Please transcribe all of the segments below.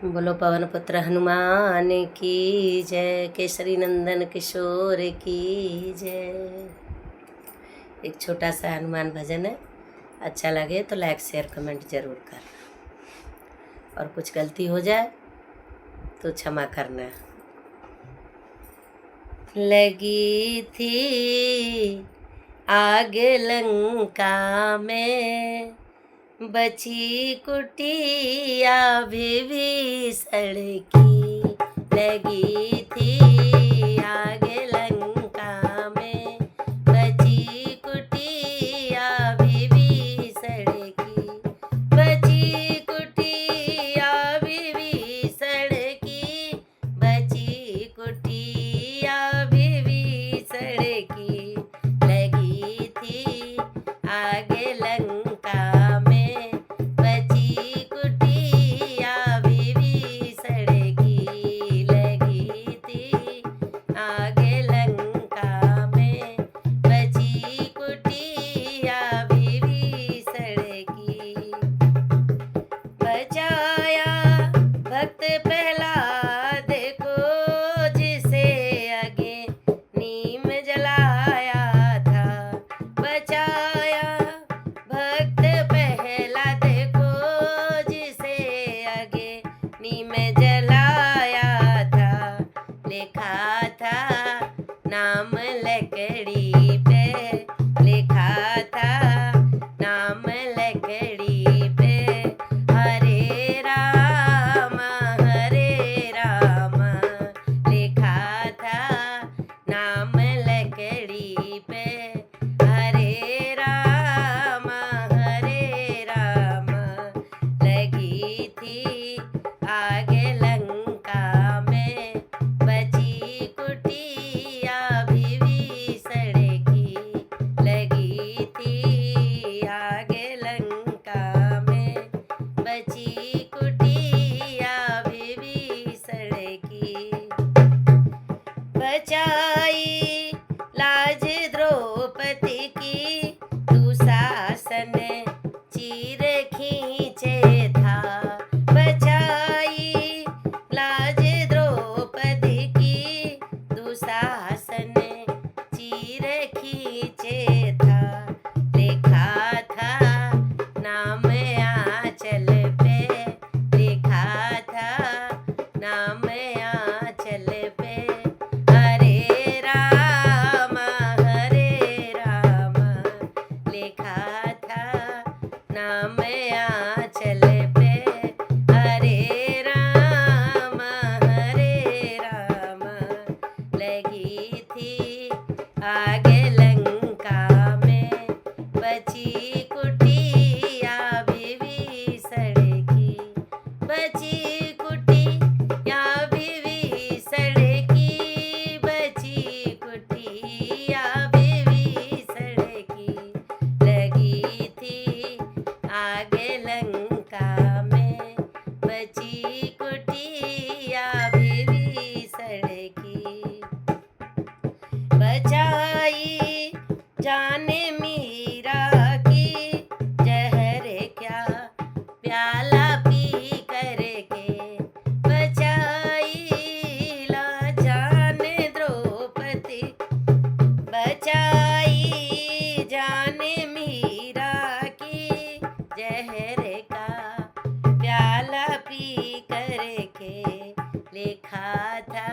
बोलो पवन पुत्र हनुमान की जय, केसरी नंदन किशोर की जय। एक छोटा सा हनुमान भजन है, अच्छा लगे तो लाइक शेयर कमेंट जरूर करना, और कुछ गलती हो जाए तो क्षमा करना। लगी थी आग लंका में, बची कुटिया विभीषण की। लगी थी आग लंका में, बची कुटिया विभीषण की। बची कुटिया विभीषण की, बची कुटिया विभीषण की। लगी थी आग लंका में, बची कुटिया विभीषण की। लगी थी आग लंका में, बची कुटिया विभीषण की। बचाया भक्त प्रहलाद को, जिसे आगे नीम जलाया था। बचाया भक्त प्रहलाद को, जिसे आगे नीम जलाया था। लिखा था नाम लकड़ी पे, लिखा था नाम लकड़ी पे। हरे राम लिखा था नाम लकड़ी पे। हरे राम लगी थी आग लंका में, बची कुटिया विभीषण की। लगी थी आग लंका में, बची कुटिया विभीषण की। बचाई लाज द्रौपदी की, दुशासन चीर खींचे था। बचाई लाज द्रौपदी की, दुशासन चीर खींचे था। लिखा था नाम आंचल पे, लिखा था नाम आंचल पे। हरे राम लिखा था नाम आंचल पे। हरे राम लगी थी आग लंका में, बची कुटिया विभीषण की। बची कुटिया विभीषण की, बची कुटिया विभीषण की। लगी थी आग लंका में, बची कुटिया विभीषण की। बचाई जाने मीरा की, जहर क्या प्याला पी करके। बचाई ला जाने द्रौपदी, बचाई जाने मीरा की। जहर का प्याला पी करके। लिखा था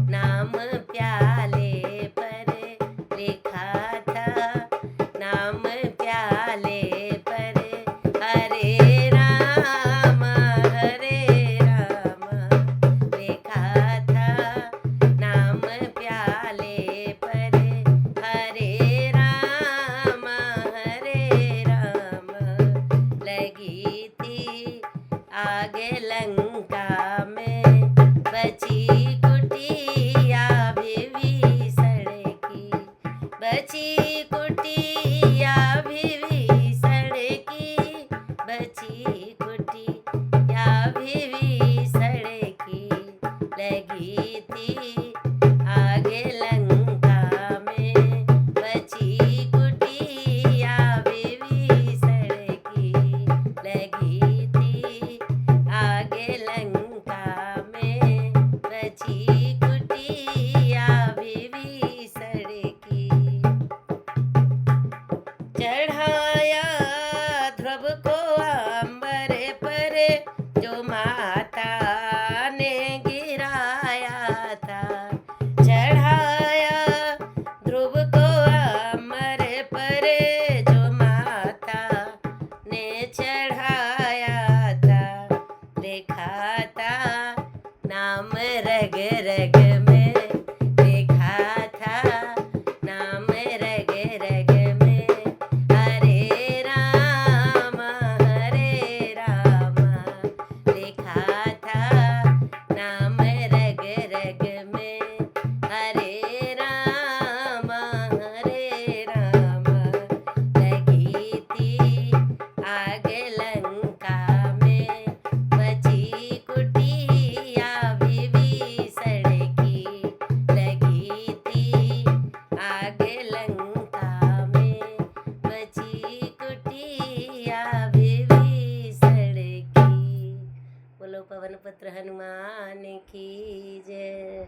नाम प्याले पर, लिखा था नाम प्याले पर। हरे राम लिखा था नाम प्याले पर। हरे राम लगी थी आग लंका में, बची कुटिया विभीषण की। बची कुटिया विभीषण की, बची कुटिया विभीषण की। लगी थी आग लंका में, बची कुटिया विभीषण की। लगी थी आग लंका में बची कुटिया विभीषण की। चढ़ाया ध्रुव को अंबर पर जो माता ने गिराया था। चढ़ाया ध्रुव को अमर पर जो माता ने चढ़ाया था। लिखा था नाम रग रग में, लिखा था नाम रग रग में। हरे राम लिखा था नाम रग रग में। हरे राम लगी थी आग लंका में बची कुटिया विभीषण की। लगी थी आग लंका में बची कुटिया विभीषण की। बोलो पवन पुत्र हनुमान की जय।